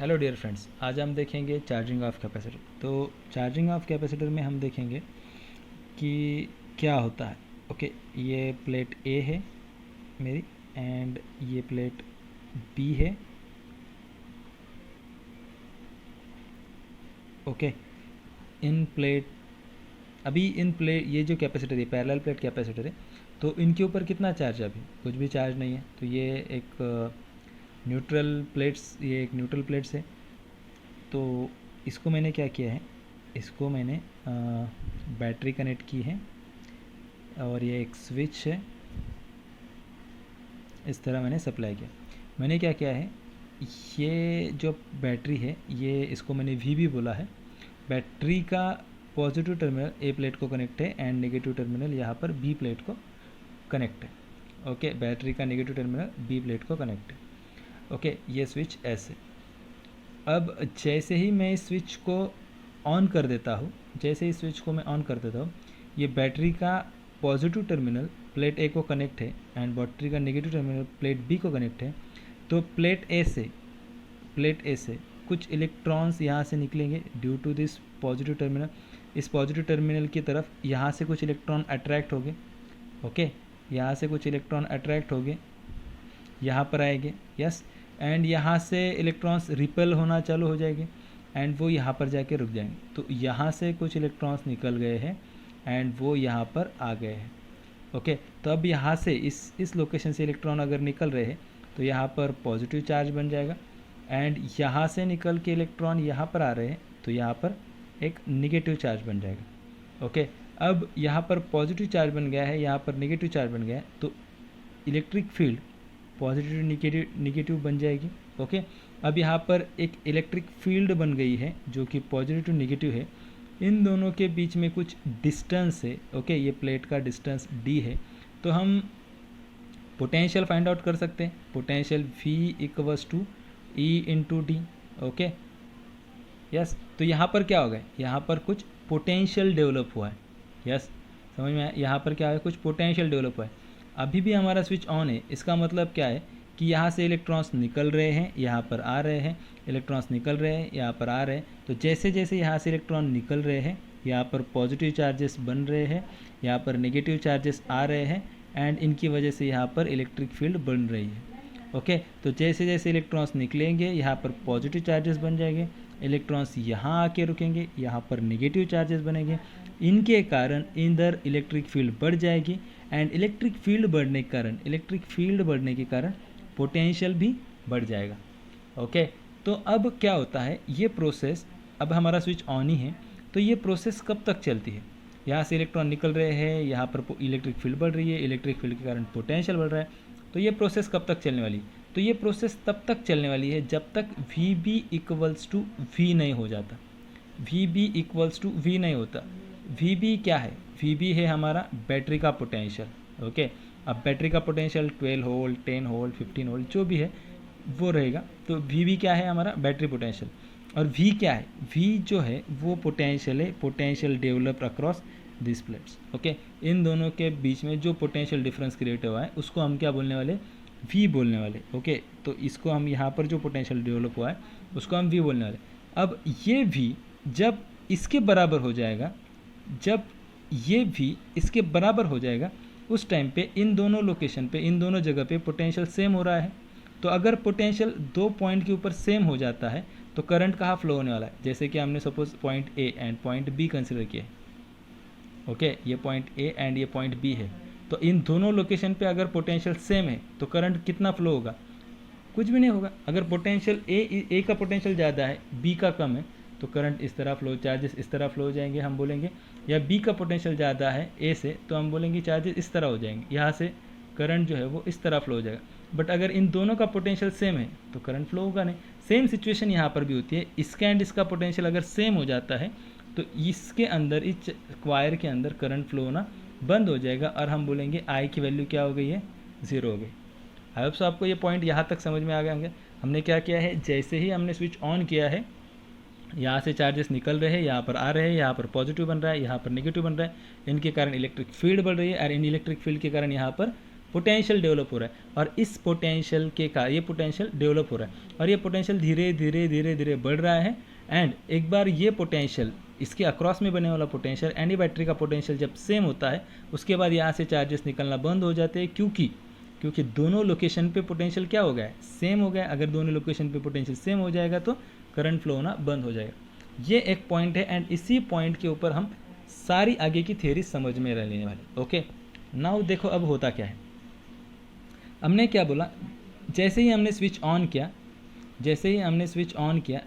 Hello dear friends, आज हम देखेंगे चार्जिंग ऑफ कैपेसिटर। तो चार्जिंग ऑफ कैपेसिटर में हम देखेंगे कि क्या होता है। ओके, ये प्लेट ए है मेरी एंड ये प्लेट बी है। ओके, इन प्लेट इन प्लेट ये जो कैपेसिटर है पैरेलल प्लेट कैपेसिटर है, तो इनके ऊपर कितना चार्ज है? अभी कुछ भी चार्ज नहीं है। तो ये एक न्यूट्रल प्लेट्स है। तो इसको मैंने क्या किया है, इसको मैंने बैटरी कनेक्ट की है और ये एक स्विच है, इस तरह मैंने सप्लाई किया। मैंने क्या किया है, ये जो बैटरी है ये इसको मैंने वी बोला है। बैटरी का पॉजिटिव टर्मिनल ए प्लेट को कनेक्ट है एंड नेगेटिव टर्मिनल यहाँ पर बी प्लेट को कनेक्ट है। ओके, बैटरी का नेगेटिव टर्मिनल बी प्लेट को कनेक्ट है। ओके, ये स्विच ऐसे। अब जैसे ही मैं इस स्विच को ऑन कर देता हूँ, ये बैटरी का पॉजिटिव टर्मिनल प्लेट ए को कनेक्ट है एंड बैटरी का नेगेटिव टर्मिनल प्लेट बी को कनेक्ट है। तो प्लेट ए से कुछ इलेक्ट्रॉन्स यहाँ से निकलेंगे due to this positive terminal. इस पॉजिटिव टर्मिनल की तरफ यहाँ से कुछ इलेक्ट्रॉन अट्रैक्ट होंगे। ओके, यहाँ से कुछ इलेक्ट्रॉन अट्रैक्ट होंगे, यहाँ पर आएंगे। यस, एंड यहाँ से इलेक्ट्रॉन्स रिपेल होना चालू हो जाएंगे एंड वो यहाँ पर जाके रुक जाएंगे। तो यहाँ से कुछ इलेक्ट्रॉन्स निकल गए हैं एंड वो यहाँ पर आ गए हैं। ओके, तो अब यहाँ से इस लोकेशन से इलेक्ट्रॉन अगर निकल रहे हैं तो यहाँ पर पॉजिटिव चार्ज बन जाएगा एंड यहाँ से निकल के इलेक्ट्रॉन यहाँ पर आ रहे हैं तो यहाँ पर एक निगेटिव चार्ज बन जाएगा। ओके, अब यहाँ पर पॉजिटिव चार्ज बन गया है, यहाँ पर निगेटिव चार्ज बन गया है, तो इलेक्ट्रिक फील्ड पॉजिटिव निगेटिव बन जाएगी। ओके, अब यहाँ पर एक इलेक्ट्रिक फील्ड बन गई है जो कि पॉजिटिव टू निगेटिव है। इन दोनों के बीच में कुछ डिस्टेंस है। ओके, ये प्लेट का डिस्टेंस डी है। तो हम पोटेंशियल फाइंड आउट कर सकते हैं। Potential V equals to E into D. Okay, yes, तो यहाँ पर क्या होगा, यहाँ पर कुछ पोटेंशियल डेवलप हुआ है। यस, समझ में आया, यहाँ पर क्या है, कुछ पोटेंशियल डेवलप हुआ है। अभी भी हमारा स्विच ऑन है, इसका मतलब क्या है कि यहाँ से इलेक्ट्रॉन्स निकल रहे हैं, यहाँ पर आ रहे हैं, इलेक्ट्रॉन्स निकल रहे हैं, यहाँ पर आ रहे हैं। तो जैसे जैसे यहाँ से इलेक्ट्रॉन निकल रहे हैं, यहाँ पर पॉजिटिव चार्जेस बन रहे हैं, यहाँ पर नेगेटिव चार्जेस आ रहे हैं एंड इनकी वजह से यहाँ पर इलेक्ट्रिक फील्ड बन रही है। ओके, तो जैसे जैसे इलेक्ट्रॉन्स निकलेंगे यहाँ पर पॉजिटिव चार्जेस बन जाएंगे, इलेक्ट्रॉन्स यहाँ आके रुकेंगे, यहाँ पर नेगेटिव चार्जेस बनेंगे। इनके कारण इधर इलेक्ट्रिक फील्ड बढ़ जाएगी एंड इलेक्ट्रिक फील्ड बढ़ने के कारण पोटेंशियल भी बढ़ जाएगा। ओके, तो अब क्या होता है, ये प्रोसेस, अब हमारा स्विच ऑन ही है तो ये प्रोसेस कब तक चलती है? यहाँ से इलेक्ट्रॉन निकल रहे हैं, यहाँ पर इलेक्ट्रिक फील्ड बढ़ रही है, इलेक्ट्रिक फील्ड के कारण पोटेंशियल बढ़ रहा है। तो ये प्रोसेस कब तक चलने वाली? तो ये प्रोसेस तब तक चलने वाली है जब तक VB इक्वल्स टू V नहीं हो जाता। VB इक्वल्स टू V नहीं होता। VB क्या है? VB है हमारा बैटरी का पोटेंशियल। ओके, अब बैटरी का पोटेंशियल 12 वोल्ट, 10 वोल्ट, 15 वोल्ट जो भी है वो रहेगा। तो VB क्या है? हमारा बैटरी पोटेंशियल। और V क्या है? V जो है वो पोटेंशियल है, potential develop across this plates. Okay, इन दोनों के बीच में जो पोटेंशियल डिफरेंस क्रिएट हुआ है उसको हम क्या बोलने वाले? V बोलने वाले। ओके, तो इसको हम यहाँ पर जो पोटेंशियल डेवलप हुआ है उसको हम V बोलने वाले। अब ये V जब इसके बराबर हो जाएगा, उस टाइम पे इन दोनों लोकेशन पे, इन दोनों जगह पे पोटेंशियल सेम हो रहा है। तो अगर पोटेंशियल दो पॉइंट के ऊपर सेम हो जाता है तो करंट कहाँ फ्लो होने वाला है? जैसे कि हमने suppose point A and point B consider किया है। ओके, ये पॉइंट A एंड ये पॉइंट B है। तो इन दोनों लोकेशन पे अगर पोटेंशियल सेम है तो करंट कितना फ्लो होगा? कुछ भी नहीं होगा। अगर पोटेंशियल A का पोटेंशियल ज़्यादा है, B का कम है, तो करंट इस तरह फ्लो, चार्जेस इस तरह फ्लो हो जाएंगे, हम बोलेंगे। या B का पोटेंशियल ज़्यादा है A से, तो हम बोलेंगे चार्जेस इस तरह हो जाएंगे, यहाँ से करंट जो है वो इस तरह फ्लो हो जाएगा। बट अगर इन दोनों का पोटेंशियल सेम है तो करंट फ्लो होगा नहीं। सेम सिचुएशन यहाँ पर भी होती है। इसका एंड इसका पोटेंशियल अगर सेम हो जाता है तो इसके अंदर, इस वायर के अंदर करंट फ्लो होना बंद हो जाएगा और हम बोलेंगे I की वैल्यू क्या हो गई है? 0 हो गई। आई होप सो आपको ये पॉइंट यहाँ तक समझ में आ गए होंगे। हमने क्या किया है, जैसे ही हमने स्विच ऑन किया है, यहाँ से चार्जेस निकल रहे हैं, यहाँ पर आ रहे हैं, यहाँ पर पॉजिटिव बन रहा है, यहाँ पर नेगेटिव बन रहा है। इनके कारण इलेक्ट्रिक फील्ड बढ़ रही है और इन इलेक्ट्रिक फील्ड के कारण यहाँ पर पोटेंशियल डेवलप हो रहा है, और इस पोटेंशियल के का ये पोटेंशियल डेवलप हो रहा है, और ये पोटेंशियल धीरे धीरे धीरे धीरे बढ़ रहा है। एंड एक बार ये पोटेंशियल, इसके अक्रॉस में बने वाला पोटेंशियल एंड ये बैटरी का पोटेंशियल जब सेम होता है, उसके बाद यहाँ से चार्जेस निकलना बंद हो जाते हैं, क्योंकि दोनों लोकेशन पे पोटेंशियल क्या हो गया है, सेम हो गया है। अगर दोनों लोकेशन पे पोटेंशियल सेम हो जाएगा तो करंट फ्लो होना बंद हो जाएगा। ये एक पॉइंट है, एंड इसी पॉइंट के ऊपर हम सारी आगे की थ्योरी समझ में रहने वाली। ओके, नाउ देखो अब होता क्या है। हमने क्या बोला, जैसे ही हमने स्विच ऑन किया,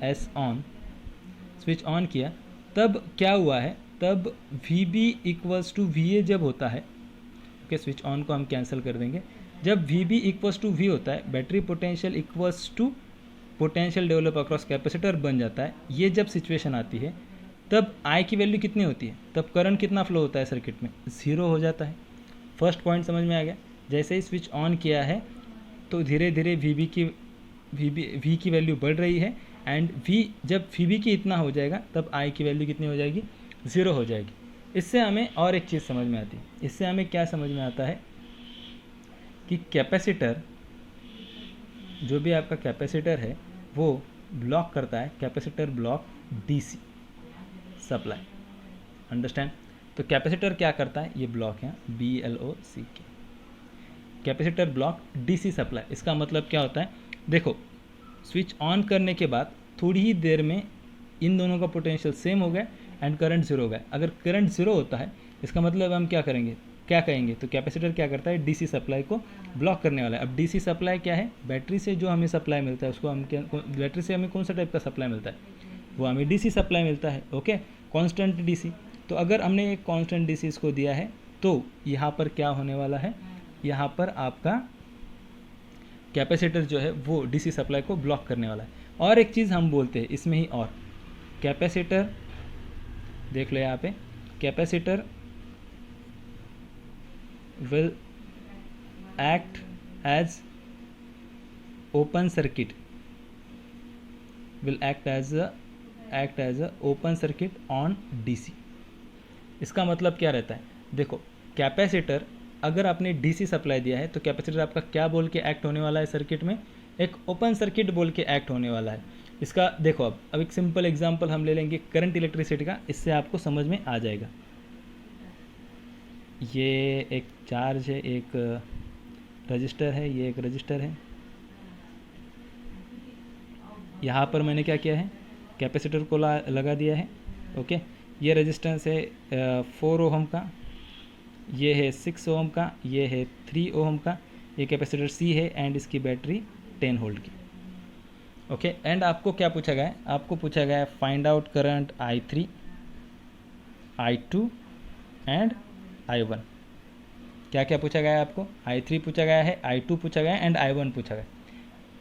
एस ऑन स्विच ऑन किया, तब क्या हुआ है, तब VB इक्वल्स टू VA जब होता है, ओके, स्विच ऑन को हम कैंसिल कर देंगे। जब VB इक्वल्स टू V होता है, battery potential equals to potential develop across capacitor बन जाता है। ये जब सिचुएशन आती है, तब I की वैल्यू कितनी होती है, तब करंट कितना फ्लो होता है सर्किट में, 0 हो जाता है। फर्स्ट पॉइंट समझ में आ गया। जैसे ही स्विच ऑन किया है तो धीरे धीरे V की वैल्यू बढ़ रही है, एंड V जब VB की इतना हो जाएगा तब I की वैल्यू कितनी हो जाएगी, 0 हो जाएगी। इससे हमें और एक चीज़ समझ में आती है। इससे हमें क्या समझ में आता है कि कैपेसिटर, जो भी आपका कैपेसिटर है वो ब्लॉक करता है, capacitor block DC supply, understand. तो कैपेसिटर क्या करता है, ये ब्लॉक है BLOCK, capacitor block DC supply. इसका मतलब क्या होता है, देखो स्विच ऑन करने के बाद थोड़ी ही देर में इन दोनों का पोटेंशियल सेम हो गया एंड करंट 0 हो गया। अगर करंट 0 होता है, इसका मतलब हम क्या कहेंगे, तो कैपेसिटर क्या करता है, DC सप्लाई को ब्लॉक करने वाला है। अब DC सप्लाई क्या है, बैटरी से जो हमें सप्लाई मिलता है उसको हम बैटरी से हमें कौन सा टाइप का सप्लाई मिलता है, वो हमें DC सप्लाई मिलता है, ओके, कांस्टेंट DC। तो अगर हमने एक कांस्टेंट DC इसको दिया है, तो यहाँ पर क्या होने वाला है, यहाँ पर आपका कैपेसिटर जो है वो DC सप्लाई को ब्लॉक करने वाला है। और एक चीज़ हम बोलते हैं इसमें ही, और कैपेसिटर देख लो यहाँ पे, capacitor will act as open circuit, open circuit on DC। इसका मतलब क्या रहता है, देखो कैपेसिटर, अगर आपने DC सप्लाई दिया है तो कैपेसिटर आपका क्या बोल के एक्ट होने वाला है सर्किट में, एक ओपन सर्किट बोल के एक्ट होने वाला है। इसका देखो अब एक सिंपल एग्जांपल हम ले लेंगे करंट इलेक्ट्रिसिटी का, इससे आपको समझ में आ जाएगा। ये एक चार्ज है, एक रजिस्टर है, ये एक रजिस्टर है। यहाँ पर मैंने क्या किया है, कैपेसिटर को लगा दिया है, ओके। ये रेजिस्टेंस है 4 ओम का, ये है 6 ओम का, ये है 3 ओम का, ये कैपेसिटर C है एंड इसकी बैटरी 10 वोल्ट की, ओके। एंड आपको क्या पूछा गया है, आपको पूछा गया है find out current I3, I2 and I1। क्या क्या पूछा गया है आपको, I3 पूछा गया है, I2 पूछा गया है एंड I1 पूछा गया है।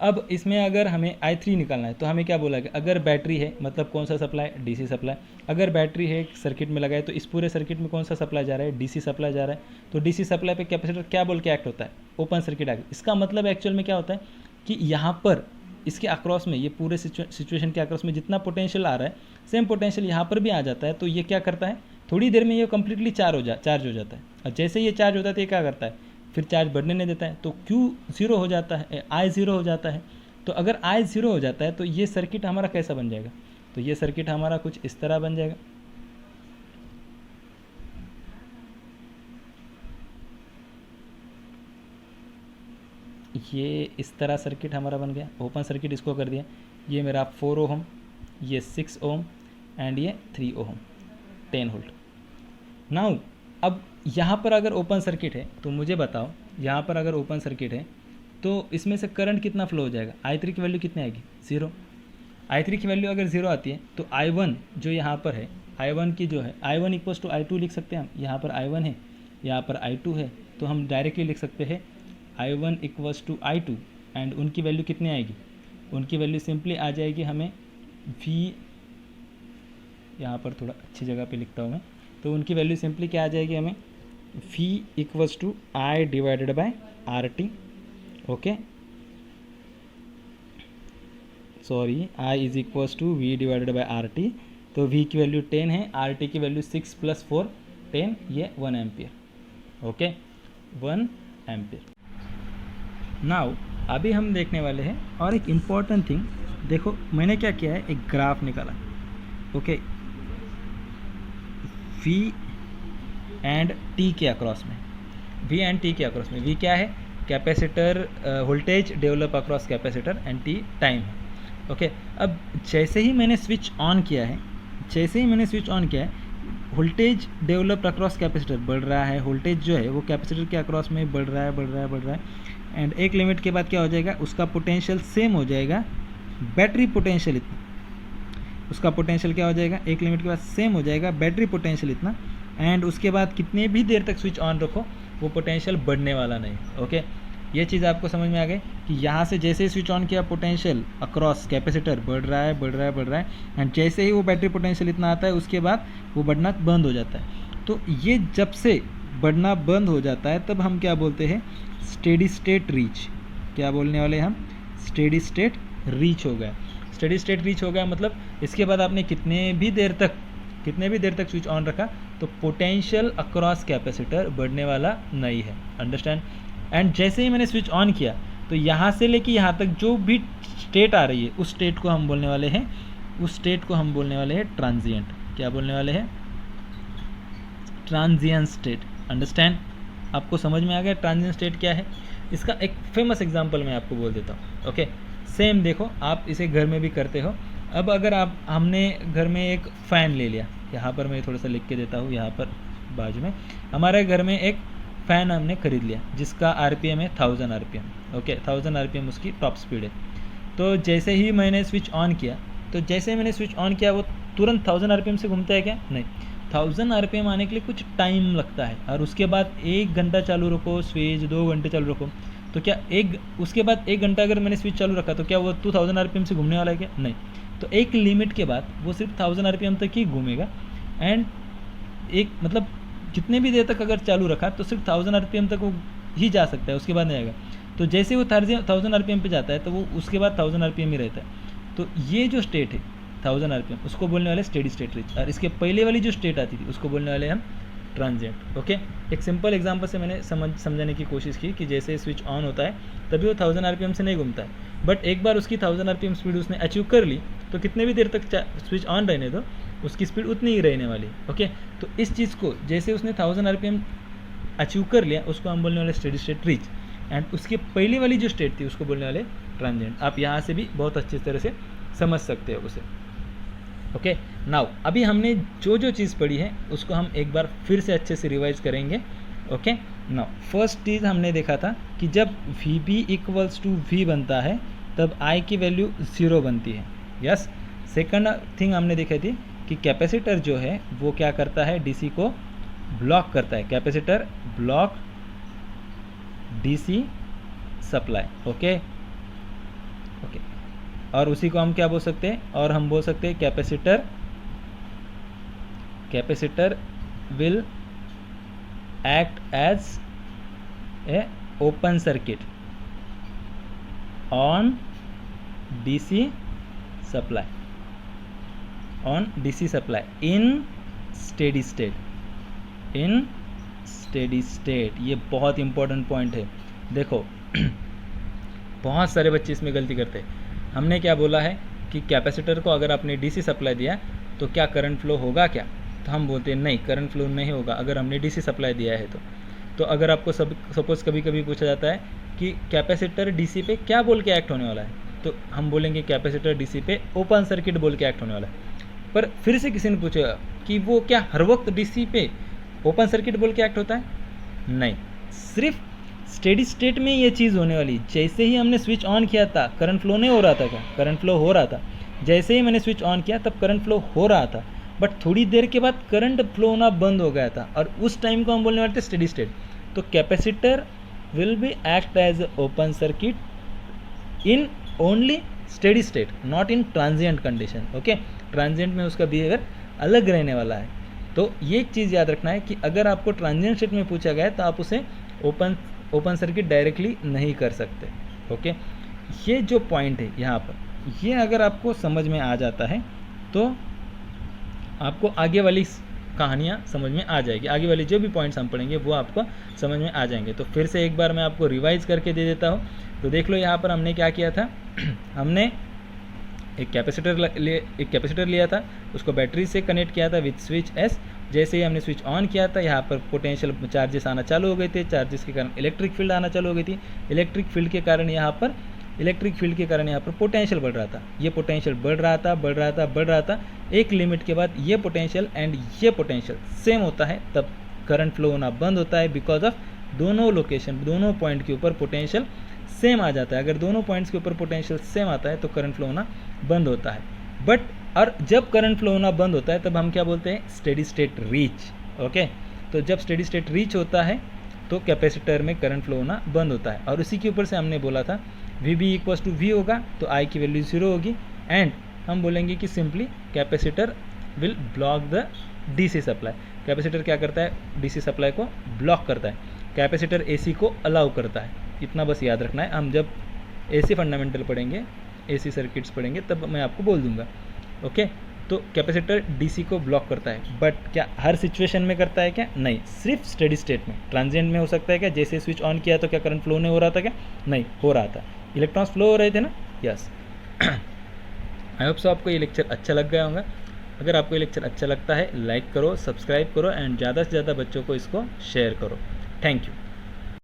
अब इसमें अगर हमें I3 निकालना है तो हमें क्या बोला गया, अगर बैटरी है, मतलब कौन सा सप्लाई, DC सप्लाई। अगर बैटरी है सर्किट में लगा है तो इस पूरे सर्किट में कौन सा सप्लाई जा रहा है, DC सप्लाई जा रहा है। तो DC सप्लाई पे कैपेसिटर क्या बोल के एक्ट होता है, ओपन सर्किट एक्ट। इसका मतलब एक्चुअल में क्या होता है कि यहाँ पर इसके अक्रॉस में, ये पूरे सिचुएशन के अक्रॉस में जितना पोटेंशियल आ रहा है, सेम पोटेंशियल यहाँ पर भी आ जाता है। तो ये क्या करता है, थोड़ी देर में ये कम्प्लीटली चार्ज हो जाता है। और जैसे ये चार्ज होता है तो ये क्या करता है, फिर चार्ज बढ़ने नहीं देता है, तो Q 0 हो जाता है, I 0 हो जाता है। तो अगर I 0 हो जाता है तो ये सर्किट हमारा कैसा बन जाएगा, तो ये सर्किट हमारा कुछ इस तरह बन जाएगा। ये इस तरह सर्किट हमारा बन गया, ओपन सर्किट इसको कर दिया। ये मेरा 4 ओम, ये 6 ओम एंड ये 3 ओम, 10 वोल्ट। नाउ अब यहाँ पर अगर ओपन सर्किट है तो मुझे बताओ, यहाँ पर अगर ओपन सर्किट है तो इसमें से करंट कितना फ्लो हो जाएगा, I3 की वैल्यू कितनी आएगी, 0। I3 की वैल्यू अगर 0 आती है तो I1 जो यहाँ पर है, I1 की जो है, I1 इक्वल्स टू I2 लिख सकते हैं हम। यहाँ पर I1 है, यहाँ पर I2 है, तो हम डायरेक्टली लिख सकते हैं I1 equals to I2 and उनकी वैल्यू कितनी आएगी, उनकी वैल्यू सिंपली आ जाएगी हमें V, यहाँ पर थोड़ा अच्छी जगह पे लिखता हूँ मैं, तो उनकी वैल्यू सिंपली क्या आ जाएगी हमें, V equals to I divided by RT, okay, sorry I is equals to V divided by RT। तो V की वैल्यू 10 है, RT की वैल्यू 6 + 4 10, ये 1 एम्पियर, ओके, 1 एम्पियर। नाउ अभी हम देखने वाले हैं और एक इम्पॉर्टेंट थिंग, देखो मैंने क्या किया है, एक ग्राफ निकाला। ओके, वी एंड टी के अक्रॉस में, वी एंड टी के अक्रॉस में, वी क्या है, capacitor voltage develop across capacitor, and T time है। ओके, अब जैसे ही मैंने स्विच ऑन किया है, जैसे ही मैंने स्विच ऑन किया है, वोल्टेज डेवलप अक्रॉस कैपेसिटर बढ़ रहा है, वोल्टेज जो है वो कैपेसिटर के अक्रॉस में बढ़ रहा है, बढ़ रहा है, बढ़ रहा है, एंड एक लिमिट के बाद क्या हो जाएगा, उसका पोटेंशियल सेम हो जाएगा बैटरी पोटेंशियल इतना, उसका पोटेंशियल क्या हो जाएगा, एक लिमिट के बाद सेम हो जाएगा बैटरी पोटेंशियल इतना, एंड उसके बाद कितने भी देर तक स्विच ऑन रखो वो पोटेंशियल बढ़ने वाला नहीं। ओके, ये चीज़ आपको समझ में आ गई कि यहाँ से जैसे ही स्विच ऑन किया पोटेंशियल अक्रॉस कैपेसिटर बढ़ रहा है, बढ़ रहा है, बढ़ रहा है, एंड जैसे ही वो बैटरी पोटेंशियल इतना आता है उसके बाद वो बढ़ना बंद हो जाता है। तो ये जब से बढ़ना बंद हो जाता है तब हम क्या बोलते हैं, स्टेडी स्टेट रीच। क्या बोलने वाले हम, स्टेडी स्टेट रीच हो गया। स्टेडी स्टेट रीच हो गया मतलब इसके बाद आपने कितने भी देर तक स्विच ऑन रखा तो पोटेंशियल अक्रॉस कैपेसिटर बढ़ने वाला नहीं है। अंडरस्टैंड। एंड जैसे ही मैंने स्विच ऑन किया तो यहाँ से लेके यहाँ तक जो भी स्टेट आ रही है उस स्टेट को हम बोलने वाले हैं, ट्रांजिएंट। क्या बोलने वाले हैं, ट्रांजिएंट स्टेट। अंडरस्टैंड, आपको समझ में आ गया ट्रांजिएंट स्टेट क्या है। इसका एक फेमस एग्जांपल मैं आपको बोल देता हूँ। ओके, सेम देखो, आप इसे घर में भी करते हो। अब अगर हमने घर में एक फ़ैन ले लिया, यहाँ पर मैं थोड़ा सा लिख के देता हूँ, यहाँ पर बाजू में हमारे घर में एक फ़ैन हमने खरीद लिया जिसका आरपीएम है 1000 आरपीएम। ओके, 1000 आरपीएम उसकी टॉप स्पीड है। तो जैसे ही मैंने स्विच ऑन किया वो तुरंत 1000 आरपीएम से घूमता है क्या, नहीं। 1000 आरपीएम आने के लिए कुछ टाइम लगता है, और उसके बाद 1 घंटा चालू रखो स्विच, 2 घंटे चालू रखो तो क्या उसके बाद 1 घंटा अगर मैंने स्विच चालू रखा तो क्या वो 2000 आरपीएम से घूमने वाला है क्या, नहीं। तो एक लिमिट के बाद वो सिर्फ 1000 आरपीएम तक ही घूमेगा, एंड एक मतलब जितने भी देर तक अगर चालू रखा तो सिर्फ 1000 आरपीएम तक वो ही जा सकता है, उसके बाद नहीं आएगा। तो जैसे वो 1000 आरपीएम पे जाता है तो वो उसके बाद 1000 आरपीएम ही रहता है। तो ये जो स्टेट है 1000 आरपीएम, उसको बोलने वाले स्टेडी स्टेट रीच, और इसके पहले वाली जो स्टेट आती थी उसको बोलने वाले हम ट्रांजिएंट। ओके, एक सिंपल एग्जांपल से मैंने समझाने की कोशिश की कि जैसे स्विच ऑन होता है तभी वो 1000 आरपीएम से नहीं घूमता है, बट एक बार उसकी 1000 आरपीएम स्पीड उसने अचीव कर ली तो कितने भी देर तक स्विच ऑन रहने दो उसकी स्पीड उतनी ही रहने वाली। ओके, तो इस चीज़ को जैसे उसने 1000 आरपीएम अचीव कर लिया उसको हम बोलने वाले स्टेडी स्टेट रीच, एंड उसके पहले वाली जो स्टेट थी उसको बोलने वाले ट्रांजिएंट। आप यहाँ से भी बहुत अच्छी तरह से समझ सकते हो उसे। ओके, नाउ अभी हमने जो चीज़ पढ़ी है उसको हम एक बार फिर से अच्छे से रिवाइज करेंगे। ओके, नाउ फर्स्ट चीज़ हमने देखा था कि जब VB इक्वल्स टू V बनता है तब I की वैल्यू 0 बनती है। यस। सेकंड थिंग हमने देखी थी कि कैपेसिटर जो है वो क्या करता है, DC को ब्लॉक करता है। Capacitor block DC supply. Okay, और उसी को हम क्या बोल सकते हैं, और हम बोल सकते हैं capacitor will act as a open circuit on DC supply in steady state. ये बहुत इंपॉर्टेंट पॉइंट है। देखो बहुत सारे बच्चे इसमें गलती करते हैं। हमने क्या बोला है कि कैपेसिटर को अगर आपने DC सप्लाई दिया तो क्या करंट फ्लो होगा क्या, तो हम बोलते हैं नहीं, करंट फ्लो नहीं होगा अगर हमने DC सप्लाई दिया है तो अगर आपको सपोज़ कभी कभी पूछा जाता है कि कैपेसिटर DC पे क्या बोल के एक्ट होने वाला है, तो हम बोलेंगे कैपेसिटर DC पे ओपन सर्किट बोल के एक्ट होने वाला है। पर फिर से किसी ने पूछा कि वो क्या हर वक्त DC पे ओपन सर्किट बोल के एक्ट होता है, नहीं, सिर्फ स्टेडी स्टेट में ये चीज़ होने वाली। जैसे ही हमने स्विच ऑन किया था करंट फ्लो नहीं हो रहा था क्या, करंट फ्लो हो रहा था। जैसे ही मैंने स्विच ऑन किया तब करंट फ्लो हो रहा था, बट थोड़ी देर के बाद करंट फ्लो होना बंद हो गया था, और उस टाइम को हम बोलने वाले थे स्टेडी स्टेट। तो capacitor will be act as open circuit in only steady state, not in transient condition. Okay, transient में उसका बिहेवियर अलग रहने वाला है। तो ये एक चीज़ याद रखना है कि अगर आपको ट्रांजिएंट स्टेट में पूछा गया है तो आप उसे ओपन सर्किट डायरेक्टली नहीं कर सकते। ओके, ये जो पॉइंट है यहाँ पर, ये अगर आपको समझ में आ जाता है तो आपको आगे वाली कहानियाँ समझ में आ जाएगी। आगे वाली जो भी पॉइंट्स हम पढ़ेंगे वो आपको समझ में आ जाएंगे। तो फिर से एक बार मैं आपको रिवाइज करके दे देता हूँ। तो देख लो यहाँ पर हमने क्या किया था हमने एक कैपेसिटर लिया था, उसको बैटरी से कनेक्ट किया था विथ स्विच एस। जैसे ही हमने स्विच ऑन किया था यहाँ पर पोटेंशियल चार्जेस आना चालू हो गए थे, चार्जेस के कारण इलेक्ट्रिक फील्ड आना चालू हो गई थी, इलेक्ट्रिक फील्ड के कारण यहाँ पर पोटेंशियल बढ़ रहा था। ये पोटेंशियल बढ़ रहा था, एक लिमिट के बाद ये पोटेंशियल एंड ये पोटेंशियल सेम होता है, तब करंट फ्लो होना बंद होता है, बिकॉज ऑफ दोनों पॉइंट के ऊपर पोटेंशियल सेम आ जाता है। अगर दोनों पॉइंट्स के ऊपर पोटेंशियल सेम आता है तो करंट फ्लो होना बंद होता है। बट और जब करंट फ्लो होना बंद होता है तब हम क्या बोलते हैं, स्टेडी स्टेट रीच। ओके, तो जब स्टेडी स्टेट रीच होता है तो कैपेसिटर में करंट फ्लो होना बंद होता है। और उसी के ऊपर से हमने बोला था V B equals to V होगा तो आई की वैल्यू 0 होगी, एंड हम बोलेंगे कि simply capacitor will block the DC supply. Capacitor क्या करता है, डीसी सप्लाई को ब्लॉक करता है, कैपेसिटर एसी को अलाउ करता है। इतना बस याद रखना है। हम जब एसी फंडामेंटल पढ़ेंगे, एसी सर्किट्स पढ़ेंगे, तब मैं आपको बोल दूंगा। ओके, तो कैपेसिटर डीसी को ब्लॉक करता है, बट क्या हर सिचुएशन में करता है क्या, नहीं, सिर्फ स्टेडी स्टेट में। ट्रांजिएंट में हो सकता है क्या, जैसे स्विच ऑन किया तो क्या करंट फ्लो नहीं हो रहा था क्या, नहीं हो रहा था, इलेक्ट्रॉन्स फ्लो हो रहे थे ना, यस। आई होप सो आपको ये लेक्चर अच्छा लग गया होगा। अगर आपको ये लेक्चर अच्छा लगता है लाइक करो, सब्सक्राइब करो एंड ज़्यादा से ज़्यादा बच्चों को इसको शेयर करो। Thank you.